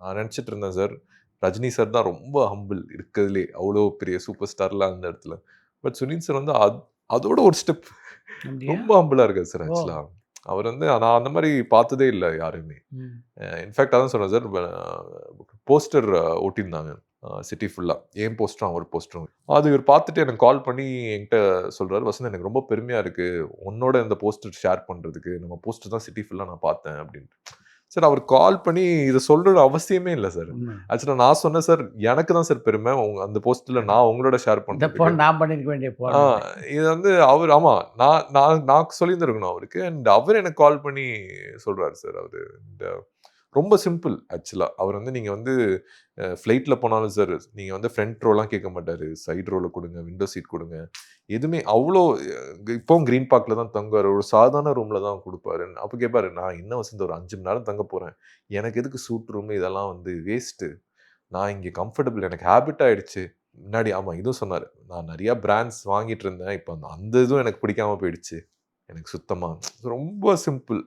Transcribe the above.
நான் நினச்சிட்டு இருந்தேன் சார், ரஜினி சார் தான் ரொம்ப ஹம்பிள் இருக்கறதுலயே. அவ்ளோ பெரிய சூப்பர் ஸ்டார்லாம் அந்த இடத்துல. பட் சுனில் சார் வந்து அதோட ஒரு ஸ்டெப் அப்படியா? ரொம்ப ஹம்பிளா இருக்காரு சார் ஓ! ஆக்சுவலா. அவர் வந்து நான் அந்த மாரி பார்த்ததே இல்ல யாரையுமே. ம். இன்ஃபாக்ட் அதான் சொன்னேன் சார், போஸ்டர் ஒட்டியிருந்தாங்க. சிட்டி ஃபுல்லா. என் போஸ்டரும், அவர் போஸ்டரும். அது இவர் பார்த்துட்டு எனக்கு கால் பண்ணி என்கிட்ட சொல்றாரு, "வசந்த் எனக்கு ரொம்ப பெருமையா இருக்கு. உன்னோட இந்த போஸ்டர் ஷேர் பண்றதுக்கு. நம்ம போஸ்டர் தான் சிட்டி ஃபுல்லா நான் பார்த்தேன்" அப்படின்ட்டு. சார் அவர் கால் பண்ணி இத சொல்லணும்னு அவசியமே இல்ல சார். உண்ம. ஆக்சுவலா நான் சொன்னேன் சார், எனக்கு தான் சார் பெருமை. அந்த போஸ்டர்ல நான் உங்களோட ஷேர் இந்த பண்றதுக்கு. போன் நான் பண்ணியிருக்க வேண்டிய ஆ போன் இது. இது வந்து அவரு ஆமா. நான் நான் நான் சொல்லியிருந்திருக்கணும் அவருக்கு. அண்ட் அவரு எனக்கு கால் பண்ணி சொல்றாரு சார் அவரு. இந்த ரொம்ப சிம்பிள் ஆக்சுவலா. அவர் வந்து நீங்க வந்து ஃப்ளைட்ல போனாலும் சார், நீங்க வந்து ஃப்ரண்ட் ரோலாம் கேட்க மாட்டாரு. சைடு ரோல குடுங்க, விண்டோ சீட் குடுங்க. எதுவுமே அவ்ளோ இப்பவும் கிரீன் பார்க்ல தான் தங்குவாரு. ஒரு சாதாரண ரூம்ல தான் குடுப்பாரு. அப்ப கேட்பாரு, "நான் என்ன வசந்த் ஒரு 5 மணி நேரம் தங்க போறேன். எனக்கு எதுக்கு சூட் ரூம் இதெல்லாம் வந்து வேஸ்ட்டு. நான் இங்க கம்ஃபர்டபிள் எனக்கு ஹேபிட் ஆயிடுச்சு." முன்னாடி ஆமா இதுவும் சொன்னாரு. "நான் நெறைய பிராண்ட்ஸ் வாங்கிட்டு இருந்தேன். இப்ப அந்த அந்த இதுவும் எனக்கு பிடிக்காம போயிடுச்சு. எனக்கு சுத்தமா." ரொம்ப சிம்பிள்.